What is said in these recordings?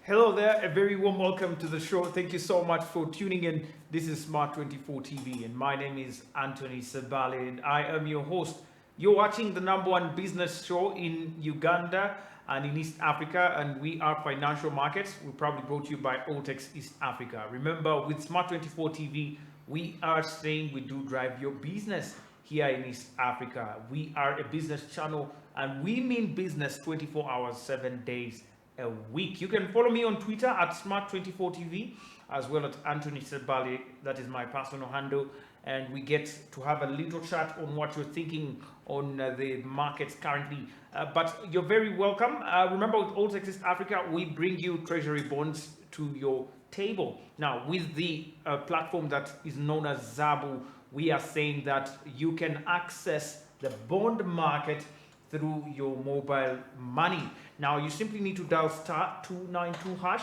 Hello there, a very warm welcome to the show. Thank you so much for tuning in. This is Smart 24 TV, and my name is Anthony Sabale, and I am your host. You're watching the number one business show in Uganda and in East Africa, and we are Financial Markets. We're probably brought to you by Altex East Africa. Remember, with Smart 24 TV, we are saying we do drive your business here in East Africa. We are a business channel, and we mean business 24 hours, 7 days a week. You can follow me on Twitter at Smart24TV, as well as Anthony Sebali. That is my personal handle. And we get to have a little chat on what you're thinking on the markets currently. But you're very welcome. Remember, with Altex East Africa, we bring you treasury bonds to your table. Now, with the platform that is known as Zabu, we are saying that you can access the bond market through your mobile money. Now, you simply need to dial *292#,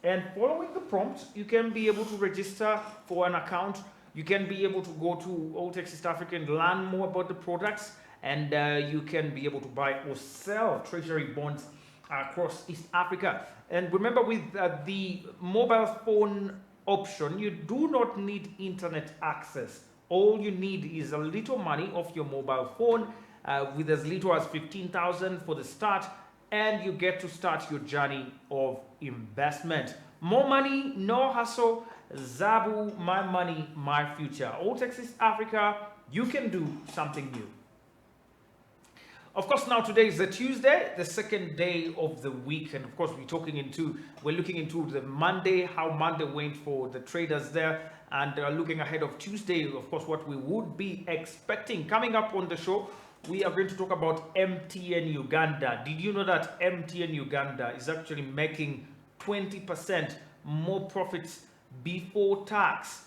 and following the prompt, you can be able to register for an account. You can be able to go to Altex East Africa and learn more about the products, and you can be able to buy or sell treasury bonds across East Africa. And remember, with the mobile phone option, you do not need internet access. All you need is a little money off your mobile phone, with as little as 15,000 for the start, and you get to start your journey of investment. More money, no hustle. Zabu, my money, my future. Altex East Africa, you can do something new. Of course, now today is the Tuesday, the second day of the week, and of course we're looking into the Monday, how Monday went for the traders there, and looking ahead of Tuesday, of course, what we would be expecting. Coming up on the show, we are going to talk about MTN Uganda. Did you know that MTN Uganda is actually making 20% more profits before tax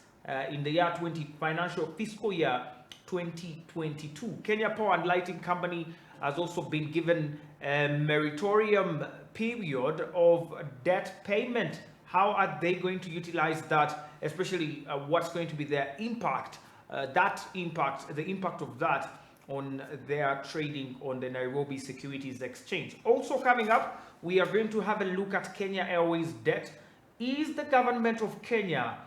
in the year financial fiscal year 2022? Kenya Power and Lighting Company has also been given a moratorium period of debt payment. How are they going to utilize that, especially what's going to be their impact, the impact of that on their trading on the Nairobi Securities Exchange. Also coming up, we are going to have a look at Kenya Airways debt. Is the government of Kenya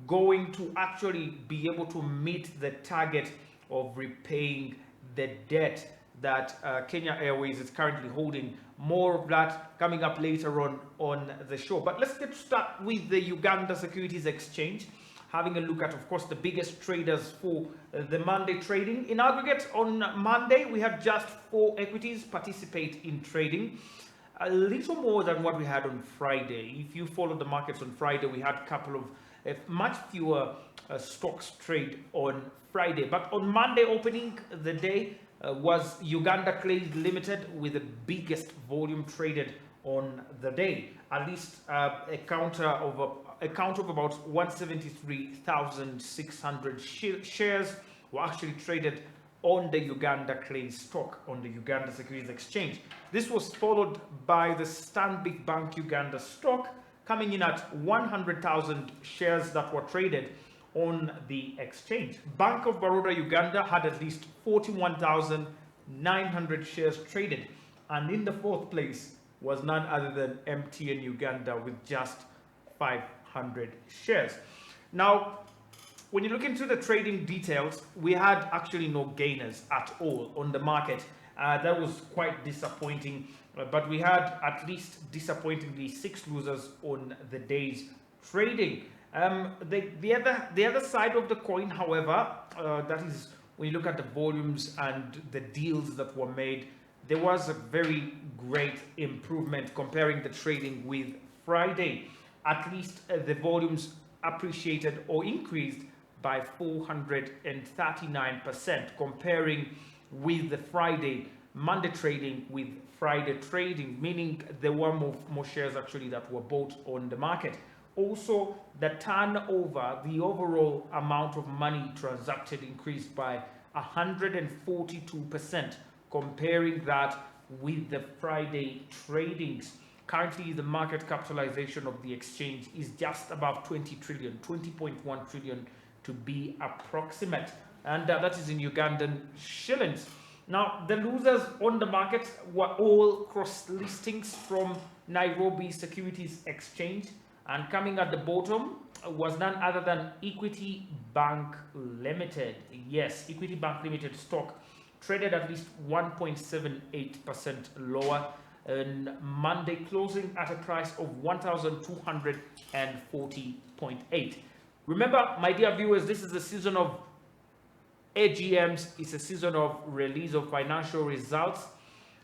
going to actually be able to meet the target of repaying the debt that Kenya Airways is currently holding? More of that coming up later on the show. But let's get started with the Uganda Securities Exchange, having a look at, of course, the biggest traders for the Monday trading. In aggregate, on Monday, we had just 4 equities participate in trading, a little more than what we had on Friday. If you followed the markets on Friday, we had a couple of much fewer stocks trade on Friday. But on Monday opening, the day was Uganda Clays Limited with the biggest volume traded on the day. At least a count of about 173,600 shares were actually traded on the Uganda Clay stock on the Uganda Securities Exchange. This was followed by the Stanbic Bank Uganda stock, coming in at 100,000 shares that were traded on the exchange. Bank of Baroda Uganda had at least 41,900 shares traded, and in the fourth place was none other than MTN Uganda with just 500 shares. Now, when you look into the trading details, we had actually no gainers at all on the market. That was quite disappointing, but we had at least disappointingly 6 losers on the day's trading. The other side of the coin, however, that is when you look at the volumes and the deals that were made, there was a very great improvement comparing the trading with Friday. At least the volumes appreciated or increased by 439% comparing with the Monday trading with Friday trading, meaning there were more shares actually that were bought on the market. Also, the turnover, the overall amount of money transacted increased by 142%, comparing that with the Friday tradings. Currently, the market capitalization of the exchange is just above 20 trillion, 20.1 trillion to be approximate, and that is in Ugandan shillings. Now, the losers on the market were all cross listings from Nairobi Securities Exchange. And coming at the bottom was none other than Equity Bank Limited. Yes, Equity Bank Limited stock traded at least 1.78% lower on Monday, closing at a price of 1,240.8. Remember, my dear viewers, this is the season of AGMs. It's a season of release of financial results.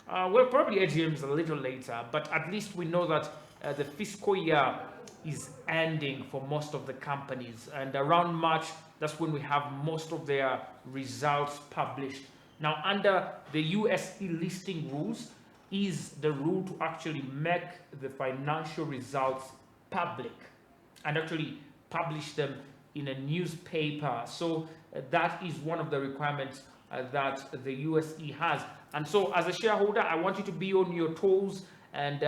Well, probably AGMs a little later, but at least we know that the fiscal year is ending for most of the companies, and around March, that's when we have most of their results published. Now, under the USE listing rules, is the rule to actually make the financial results public and actually publish them in a newspaper. So that is one of the requirements that the USE has. And so as a shareholder, I want you to be on your toes and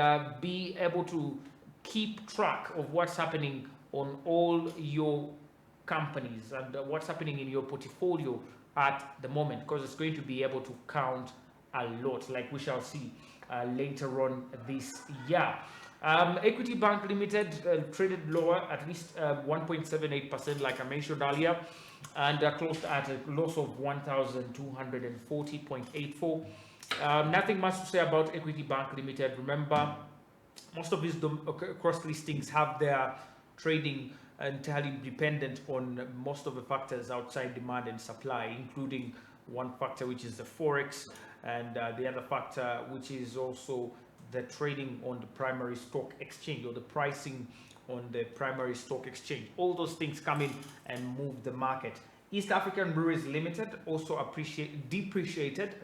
be able to keep track of what's happening on all your companies and what's happening in your portfolio at the moment, because it's going to be able to count a lot, like we shall see later on this year. Equity Bank Limited traded lower, at least 1.78%, like I mentioned earlier, and closed at a loss of 1,240.84. Nothing much to say about Equity Bank Limited. Remember, most of these cross listings have their trading entirely dependent on most of the factors outside demand and supply, including one factor which is the forex, and the other factor which is also the trading on the primary stock exchange, or the pricing on the primary stock exchange. All those things come in and move the market. East African Breweries Limited also depreciated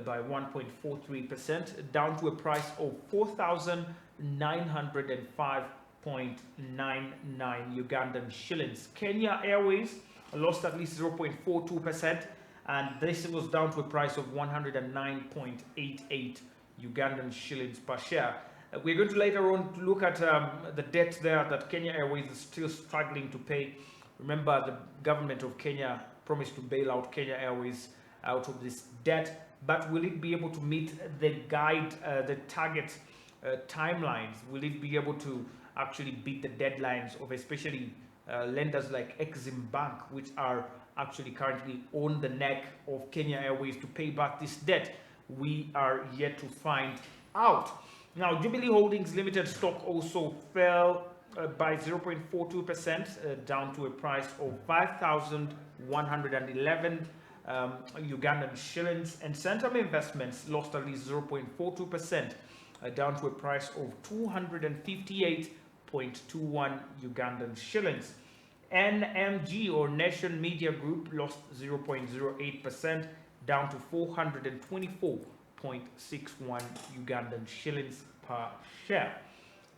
by 1.43%, down to a price of 4,905.99 Ugandan shillings. Kenya Airways lost at least 0.42%, and this was down to a price of 109.88 Ugandan shillings per share. We're going to later on look at the debt there that Kenya Airways is still struggling to pay. Remember, the government of Kenya promised to bail out Kenya Airways out of this debt, but will it be able to meet the target timelines? Will it be able to actually beat the deadlines of especially lenders like Exim Bank, which are actually currently on the neck of Kenya Airways to pay back this debt? We are yet to find out. Now, Jubilee Holdings Limited stock also fell by 0.42%, down to a price of 5,111 Ugandan shillings, and Centrum Investments lost at least 0.42%, down to a price of 258.21 Ugandan shillings. NMG, or Nation Media Group, lost 0.08%, down to 424.61 Ugandan shillings per share.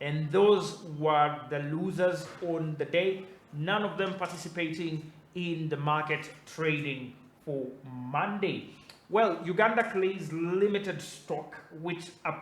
And those were the losers on the day, none of them participating in the market trading for Monday. Well, Uganda Clays Limited stock, which had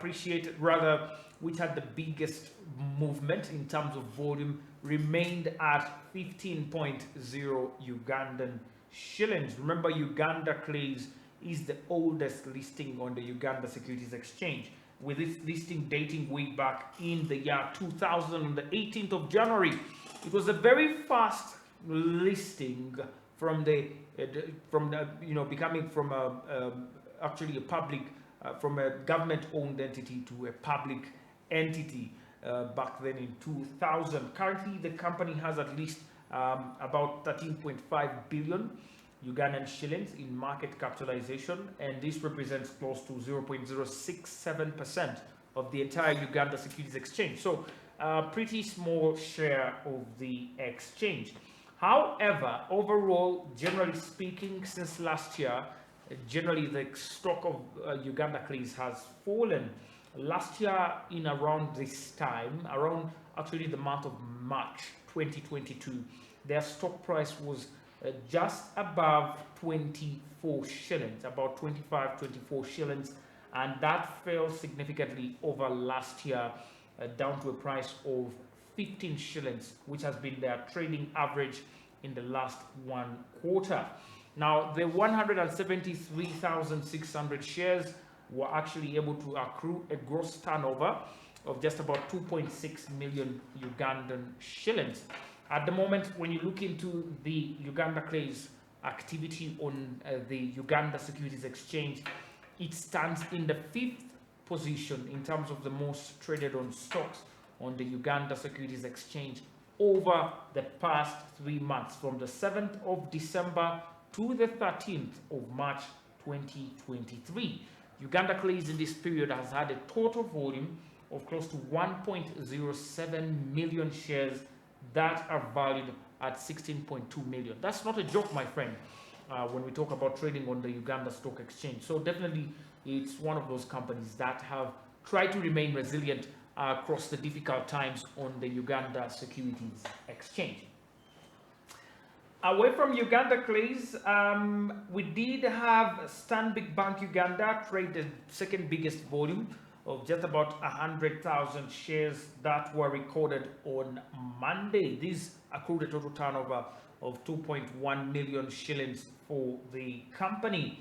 the biggest movement in terms of volume, remained at 15.0 Ugandan shillings. Remember, Uganda Clays is the oldest listing on the Uganda Securities Exchange, with its listing dating way back in the year 2000 on the 18th of January. It was a very fast listing from becoming from actually a public, from a government-owned entity to a public entity back then in 2000. Currently, the company has at least about 13.5 billion Ugandan shillings in market capitalization, and this represents close to 0.067% of the entire Uganda Securities Exchange. So a pretty small share of the exchange. However, overall, generally speaking, since last year, generally the stock of Uganda Clays has fallen. Last year, in around this time, around actually the month of March 2022, their stock price was just above 24 shillings, about 25, 24 shillings, and that fell significantly over last year, down to a price of 15 shillings, which has been their trading average in the last one quarter. Now, the 173,600 shares were actually able to accrue a gross turnover of just about 2.6 million Ugandan shillings. At the moment, when you look into the Uganda Clays activity on the Uganda Securities Exchange, it stands in the 5th position in terms of the most traded on stocks on the Uganda Securities Exchange over the past 3 months, from the 7th of December to the 13th of March 2023. Uganda Clays in this period has had a total volume of close to 1.07 million shares that are valued at 16.2 million. That's not a joke, my friend, when we talk about trading on the Uganda Stock Exchange. So definitely it's one of those companies that have tried to remain resilient across the difficult times on the Uganda Securities Exchange. Away from Uganda Clays, we did have Stanbic Bank Uganda trade the second biggest volume of just about 100,000 shares that were recorded on Monday. These accrued a total turnover of 2.1 million shillings for the company.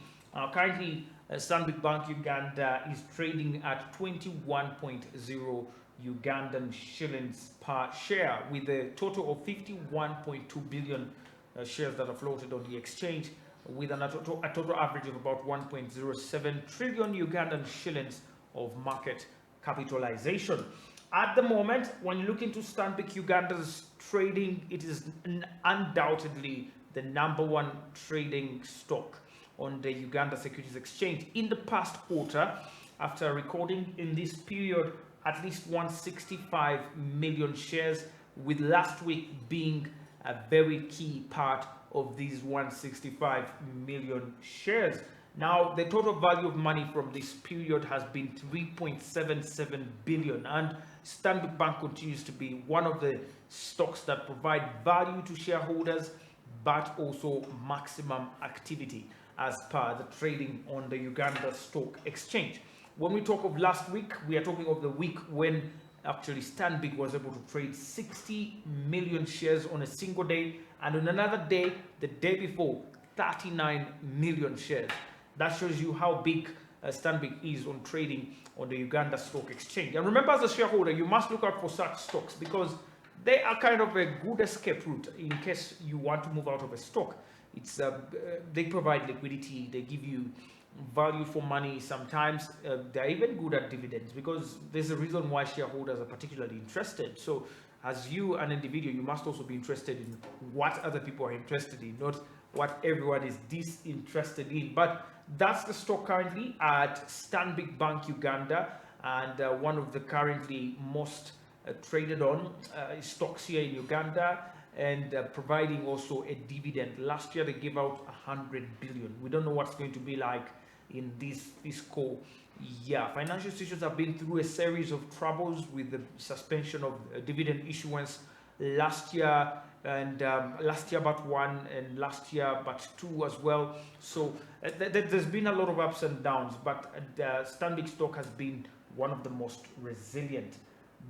Currently, Stanbic Bank Uganda is trading at 21.0 Ugandan shillings per share, with a total of 51.2 billion shares that are floated on the exchange, with a total average of about 1.07 trillion Ugandan shillings of market capitalization. At the moment, when you look into Stanbic Uganda's trading, it is undoubtedly the #1 trading stock on the Uganda Securities Exchange. In the past quarter, after recording in this period at least 165 million shares, with last week being a very key part of these 165 million shares. Now, the total value of money from this period has been 3.77 billion, and Stanbic Bank continues to be one of the stocks that provide value to shareholders, but also maximum activity as per the trading on the Uganda Stock Exchange. When we talk of last week, we are talking of the week when actually Stanbic was able to trade 60 million shares on a single day, and on another day, the day before, 39 million shares. That shows you how big Stanbic is on trading on the Uganda Stock Exchange. And remember, as a shareholder, you must look out for such stocks because they are kind of a good escape route in case you want to move out of a stock. It's they provide liquidity, they give you value for money. Sometimes they're even good at dividends, because there's a reason why shareholders are particularly interested. So as you, an individual, you must also be interested in what other people are interested in, not what everyone is disinterested in. But that's the stock currently at Stanbic Bank Uganda, and one of the currently most traded on stocks here in Uganda, and providing also a dividend. Last year they gave out 100 billion. We don't know what's going to be like in this fiscal year. Financial institutions have been through a series of troubles with the suspension of dividend issuance last year, and last year but one, and last year but two as well. So there's been a lot of ups and downs, but the Stanbic stock has been one of the most resilient.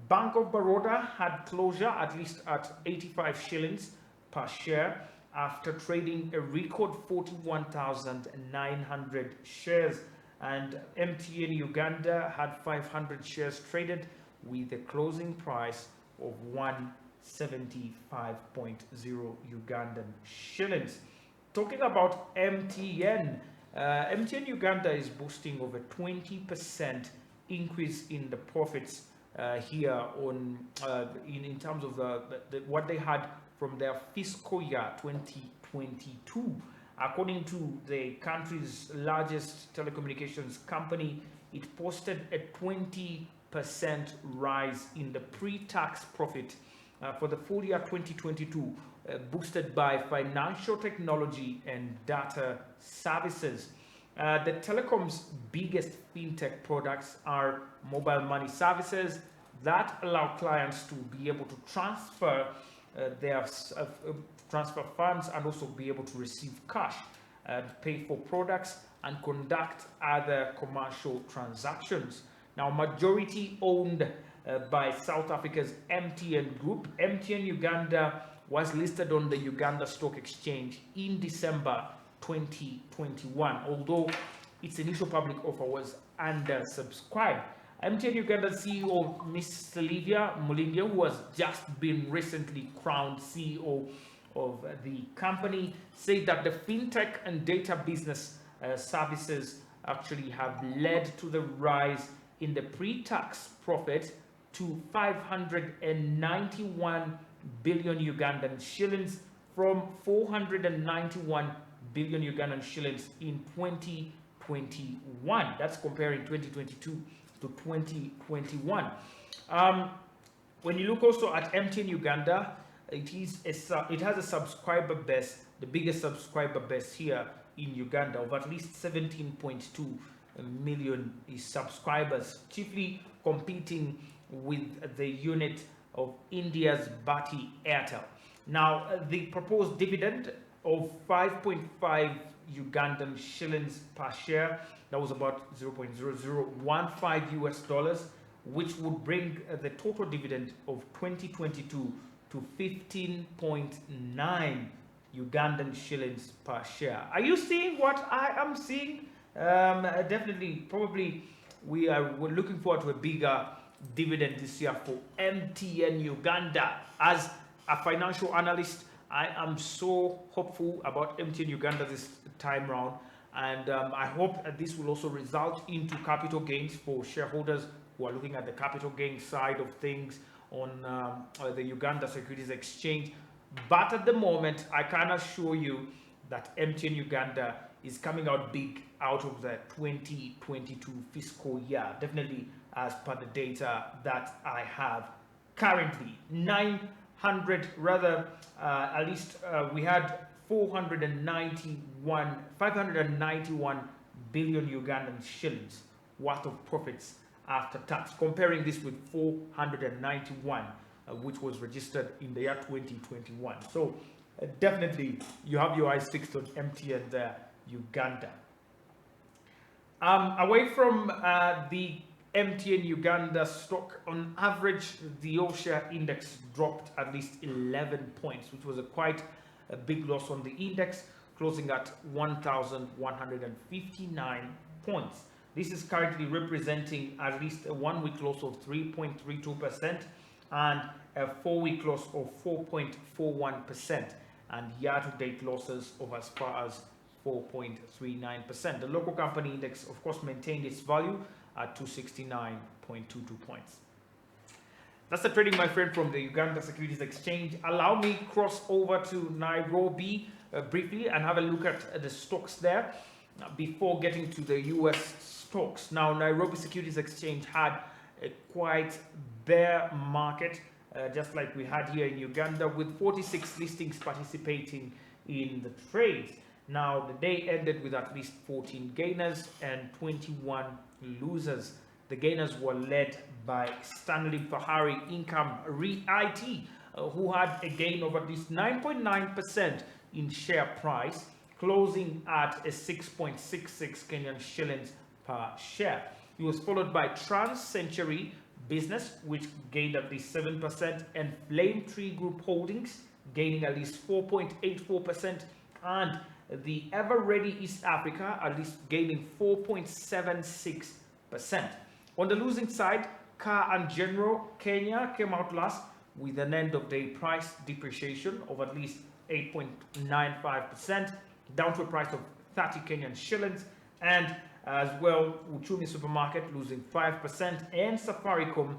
Bank of Baroda had closure at least at 85 shillings per share after trading a record 41,900 shares, and MTN Uganda had 500 shares traded with a closing price of 175.0 Ugandan shillings. Talking about MTN, MTN Uganda is boasting over 20% increase in the profits here on in terms of what they had from their fiscal year 2022. According to the country's largest telecommunications company, it posted a 20% rise in the pre-tax profit for the full year 2022, boosted by financial technology and data services. The telecom's biggest fintech products are mobile money services that allow clients to be able to transfer transfer funds, and also be able to receive cash, pay for products, and conduct other commercial transactions. Now, majority owned by South Africa's MTN Group, MTN Uganda was listed on the Uganda Stock Exchange in December 2021, although its initial public offer was undersubscribed. MTN Uganda CEO Miss Sylvia Mulingia, who has just been recently crowned CEO of the company, said that the fintech and data business services actually have led to the rise in the pre-tax profit to 591 billion Ugandan shillings from 491 billion Ugandan shillings in 2021. That's comparing 2022 to 2021. When you look also at MTN Uganda, it has a subscriber base, the biggest subscriber base here in Uganda, of at least 17.2 million subscribers, chiefly competing with the unit of India's Bharti Airtel. Now, the proposed dividend of 5.5 Ugandan shillings per share, that was about 0.0015 US dollars, which would bring the total dividend of 2022 to 15.9 Ugandan shillings per share. Are you seeing what I am seeing? Definitely, probably we're looking forward to a bigger dividend this year for MTN Uganda. As a financial analyst, I am so hopeful about MTN Uganda this time round, and I hope that this will also result into capital gains for shareholders who are looking at the capital gain side of things on the Uganda Securities Exchange. But at the moment, I can assure you that MTN Uganda is coming out big out of the 2022 fiscal year, definitely as per the data that I have currently. 591 billion Ugandan shillings worth of profits after tax, comparing this with 491 which was registered in the year 2021. So definitely you have your eyes fixed on MTN there, Uganda. Away from the MTN Uganda stock, on average, the all-share index dropped at least 11 points, which was quite a big loss on the index, closing at 1,159 points. This is currently representing at least a one-week loss of 3.32% and a four-week loss of 4.41%, and year-to-date losses of as far as 4.39%. The local company index, of course, maintained its value at 269.22 points. That's the trading, my friend, from the Uganda Securities Exchange. Allow me cross over to Nairobi briefly and have a look at the stocks there before getting to the US stocks. Now, Nairobi Securities Exchange had a quite bear market, just like we had here in Uganda, with 46 listings participating in the trades. Now, the day ended with at least 14 gainers and 21 losers. The gainers were led by Stanley Fahari Income REIT, who had a gain of at least 9.9% in share price, closing at a 6.66 Kenyan shillings per share. It was followed by Trans Century Business, which gained at least 7%, and Flame Tree Group Holdings gaining at least 4.84%, and the Ever Ready East Africa at least gaining 4.76%. On the losing side, Car and General Kenya came out last with an end of day price depreciation of at least 8.95%, down to a price of 30 Kenyan shillings, and as well Uchumi Supermarket losing 5%, and Safaricom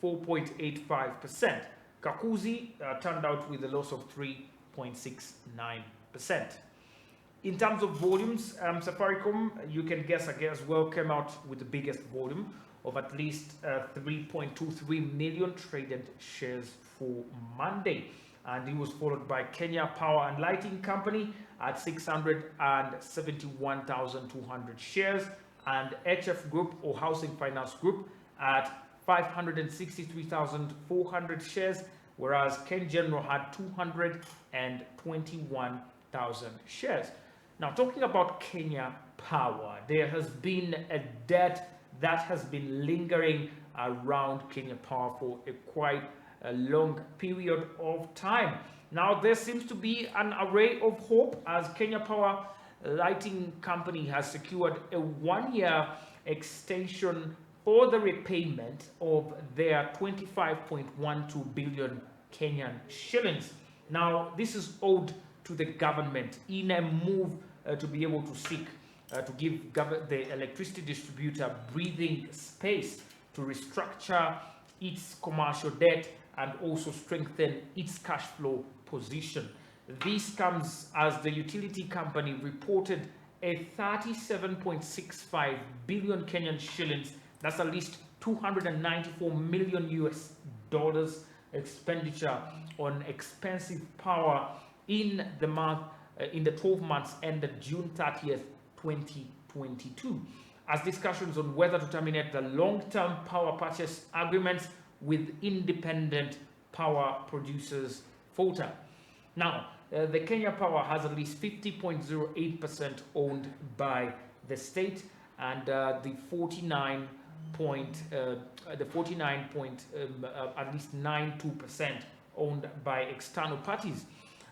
4.85%. Kakuzi turned out with a loss of 3.69%. In terms of volumes, Safaricom, you can guess as well, came out with the biggest volume of at least 3.23 million traded shares for Monday. And it was followed by Kenya Power and Lighting Company at 671,200 shares, and HF Group, or Housing Finance Group, at 563,400 shares, whereas Ken General had 221,000 shares. Now, talking about Kenya Power, there has been a debt that has been lingering around Kenya Power for quite a long period of time. Now, there seems to be an array of hope as Kenya Power Lighting Company has secured a one-year extension for the repayment of their 25.12 billion Kenyan shillings. Now, this is owed to the government in a move to be able to seek to give the electricity distributor breathing space to restructure its commercial debt and also strengthen its cash flow position. This comes as the utility company reported a 37.65 billion Kenyan shillings, that's at least 294 million US dollars expenditure on expensive power in the month in the 12 months ended June 30th, 2022, as discussions on whether to terminate the long-term power purchase agreements with independent power producers falter. Now, the Kenya Power has at least 50.08% owned by the state, and the 49 point at least 92% owned by external parties,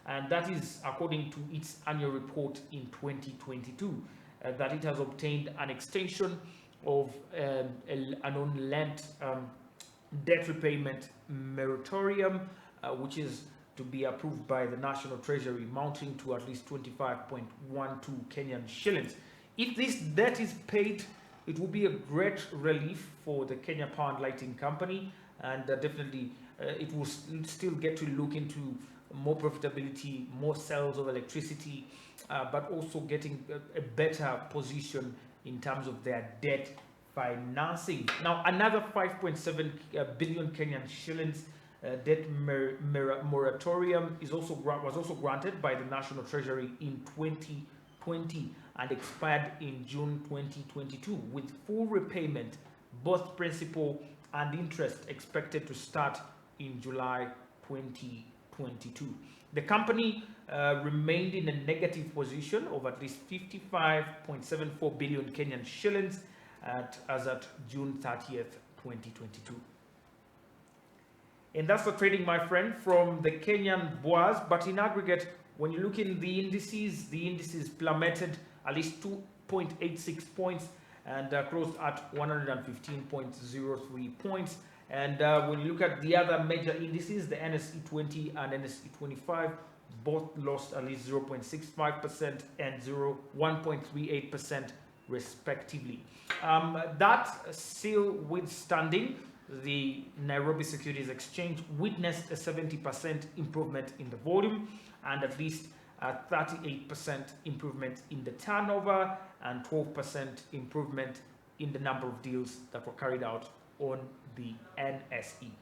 and that is according to its annual report in 2022, that it has obtained an extension of an unlent debt repayment moratorium, which is to be approved by the National Treasury, mounting to at least 25.12 Kenyan shillings. If this debt is paid, it will be a great relief for the Kenya Power and Lighting Company, and definitely it will still get to look into more profitability, more sales of electricity, but also getting a better position in terms of their debt financing. Now, another 5.7 billion Kenyan shillings debt moratorium was also granted by the National Treasury in 2020 and expired in June 2022, with full repayment, both principal and interest, expected to start in July 2022. The company remained in a negative position of at least 55.74 billion Kenyan shillings as at June 30th, 2022. And that's the trading, my friend, from the Kenyan bourse. But in aggregate, when you look in the indices plummeted at least 2.86 points and closed at 115.03 points. And when you look at the other major indices, the NSE 20 and NSE 25, both lost at least 0.65% and 1.38% respectively. That still withstanding, the Nairobi Securities Exchange witnessed a 70% improvement in the volume and at least a 38% improvement in the turnover and 12% improvement in the number of deals that were carried out on the NSE.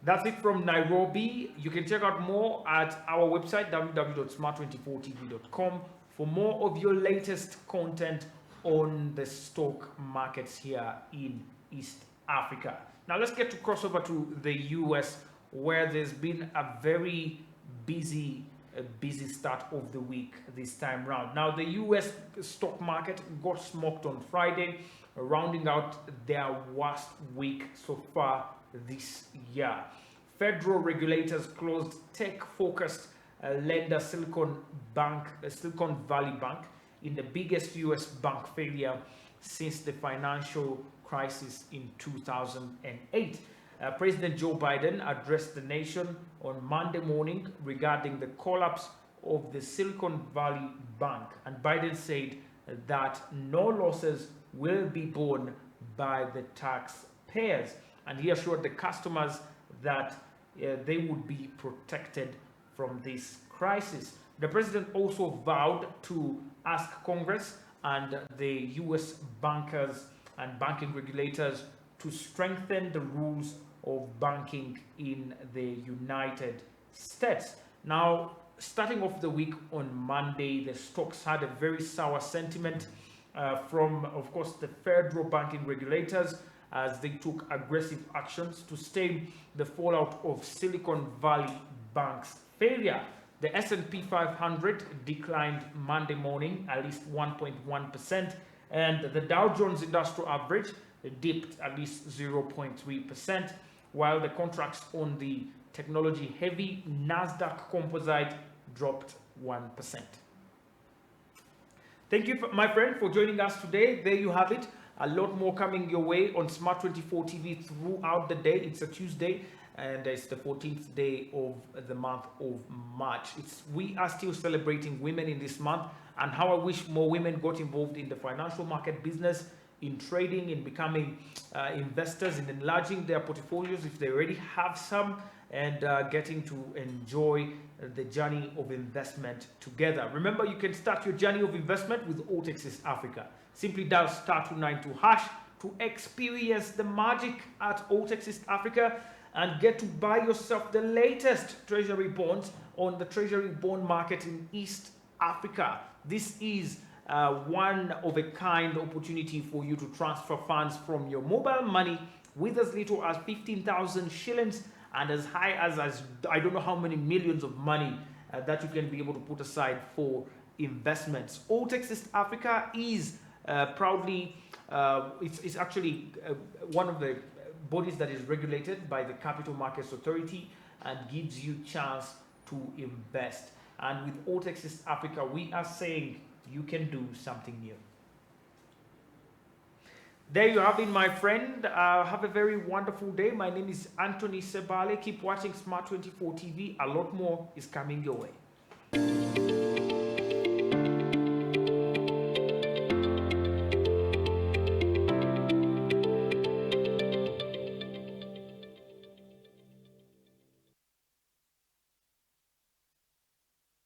That's it from Nairobi. You can check out more at our website, www.smart24tv.com, for more of your latest content on the stock markets here in East Africa. Now let's get to cross over to the US, where there's been a very busy start of the week this time round. Now the US stock market got smoked on Friday, rounding out their worst week so far this year. Federal regulators closed tech-focused lender Silicon Valley Bank in the biggest US bank failure since the financial crisis in 2008. President Joe Biden addressed the nation on Monday morning regarding the collapse of the Silicon Valley Bank, and Biden said that no losses will be borne by the taxpayers, and he assured the customers that they would be protected from this crisis. The president also vowed to ask Congress and the US bankers and banking regulators to strengthen the rules of banking in the United States. Now, starting off the week on Monday, the stocks had a very sour sentiment from, of course, the federal banking regulators as they took aggressive actions to stem the fallout of Silicon Valley Bank's failure. The S&P 500 declined Monday morning at least 1.1%, and the Dow Jones Industrial Average dipped at least 0.3%, while the contracts on the technology-heavy Nasdaq Composite dropped 1%. Thank you, my friend, for joining us today. There you have it. A lot more coming your way on Smart 24 TV throughout the day. It's a Tuesday, and it's the 14th day of the month of March. We are still celebrating women in this month, and how I wish more women got involved in the financial market business, in trading, in becoming investors, in enlarging their portfolios if they already have some, and getting to enjoy the journey of investment together. Remember, you can start your journey of investment with AltExist Africa. Simply dial *292# to experience the magic at AltExist Africa and get to buy yourself the latest treasury bonds on the treasury bond market in East Africa. This is one of a kind opportunity for you to transfer funds from your mobile money with as little as 15,000 shillings and as high as I don't know how many millions of money that you can be able to put aside for investments. AltExist Africa is proudly, it's actually one of the bodies that is regulated by the Capital Markets Authority and gives you chance to invest. And with AltExist Africa, we are saying you can do something new. There you have it, my friend. Have a very wonderful day. My name is Anthony Sebale. Keep watching Smart 24 TV. A lot more is coming your way.